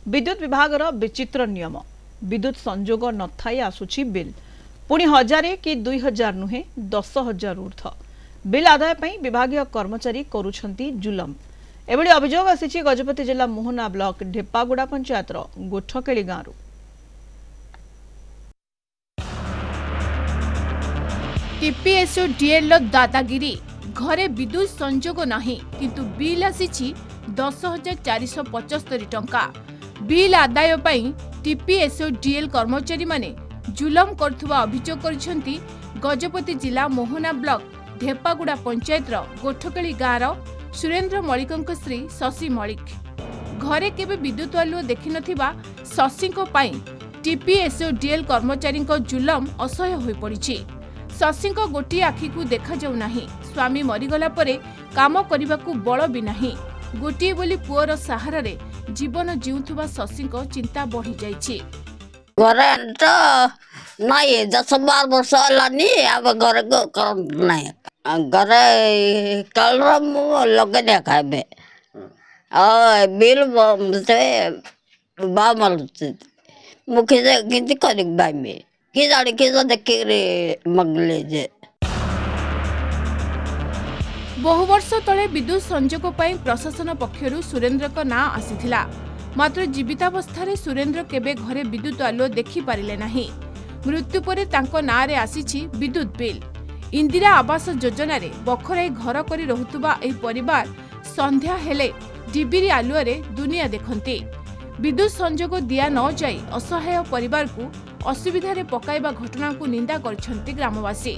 विद्युत विभाग विचित्र नियम विद्युत संजोग नथाई आसुछि बिल पुणी 1000 कि 2000 नुहे 10,000 ऊर्ध्व बिल आदाय पई विभागीय कर्मचारी करुछंती जुलम। एभली अभियोग आसीछि गजपति जिला मोहना ब्लॉक ढेपागुड़ा पंचायत गोठकेली गाँव। टीपीएसओ डीएल दादागिरी घरे विद्युत संजोग नहीं किंतु बिल आसीछि 10,475 टंका। बिल आदाय पई टीपीएसओ डीएल कर्मचारी माने जुलम करथुवा अभियोग करिसेंती गजपति जिला मोहना ब्लॉक ढेपागुड़ा पंचायत गोठकेली गाँव सुरेंद्र मलिक स्त्री शशि मलिक। घरे केबे विद्युत आलुओ देखि नथिबा शशिको पई टीपीएसओ डीएल कर्मचारी जुलम असह्य होई पड़िछि। शशिको गोटी आखि को देखा जाऊ नाही, स्वामी मरीगला परे काम करने बल भी नाही, गोटे बोली पुअर सहारा रे जीवन जीउथुबा शशिको चिंता बढ़ी जाइछि। घरे तो नहीं 10-12 वर्ष हलानी अब घरे नहीं घरे कल लगे खाए बिल से बामल मुखी किसी कर कि जाने कि देख मंगले जे। बहु वर्ष तले विद्युत संजोग पई प्रशासन पक्षरु सुरेंद्र को ना आसीथिला, मात्र जीवितावस्था सुरेंद्र केबे घरे विद्युत आलुओ देखि पारिले नाही। मृत्यु परे तांको नारे आसीछि विद्युत बिल। इंदिरा आवास योजना रे बखराई घर करी रहुतुबा एही परिवार संध्या हेले डिबिरी आलुओ रे दुनिया देखंती। विद्युत संजोग दिया न जाई असहाय परिवार को असुविधा पकाइबा घटना को निंदा करछंती ग्रामवासी।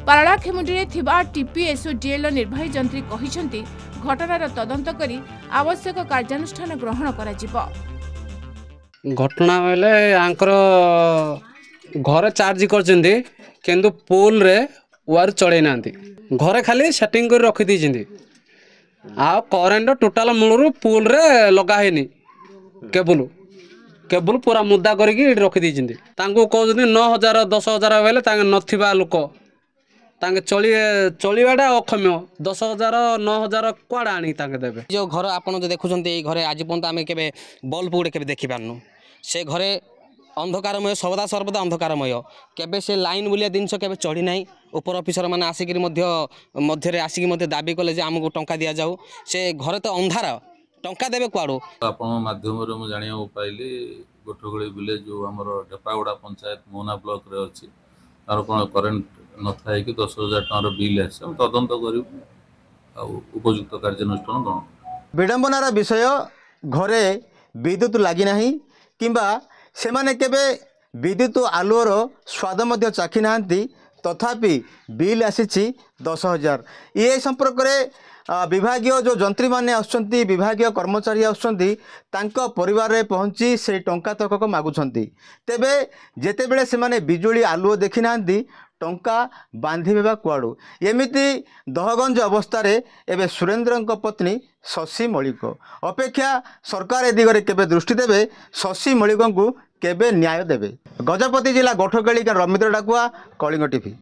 पारालाखेमुंडी थिबा टीपीएसओ डीएल निर्वाही जंत्री कहिसंती घटनार तदंत करी आवश्यक कार्यानुष्ठान ग्रहण करा जिवो। घटना बेले आंकर घर चार्ज करछंती किंतु पोल रे वायर चढ़े नांती, घरे खाली सेटिंग कर रखि दी आ करेंट टोटाल मूलरू पोल रे लगा हेनी केबल केबल पूरा मुद्दा करके रखी दी कहते 9,000 10,000 बेले नथिबा लोक चलवाटा अक्षम्य 10,000 9,000 कुआड़ा आनी देवे। जो घर आप देखुं घरे आज पर्यंत आम के बल्ब गुड़े के देखी पारनु, से घरे अंधकारमय सर्वदा सर्वदा अंधकारमय, केबे से लाइन बुलिया जिनस के चढ़ी ना। ऊपर अफिसर मैंने आसिक मध्य आसिक दाबी कले आमको टंका दि जाऊ, से घरे तो अंधार टंका देवे कुआड़ू। आपण माध्यम रे जानिया पाइली गोठगोली विलेज जो हमर ढेपागुड़ा पंचायत मोहना ब्लॉक रे अछि तार कोन करेंट न थाए कि 10,000 टंका बिल आसे तदंत करू आ उपयुक्त कार्यानुष्ठान ग्रहण। विडंबनार विषय घरे विद्युत लागि नाही किंबा सेमाने केबे विद्युत आलुओर स्वाद मध्य चाखी नांती, तथापि बिल आसीछि 10,000। ये संपर्क रे विभागीय जो जंत्री माने आसुचंती विभागीय कर्मचारी आसुचंती तांको परिवार रे पहुंची से टंका तक मागुछंती। तेबे जेते बेले से माने बिजुली आलुओ देखि नांती टंका बांधिबा कुआडू। एमिति दहगंज अवस्था रे एबे सुरेंद्रଙ୍କ पत्नी शशि मलिक। अपेक्षा सरकार ए दिगरे केबे दृष्टि देबे, शशि मलिकଙ୍କୁ केबे न्याय देबे। गजपति जिला गोठकेली रमिन्द्र डाकुआ, कलिंग टीवी।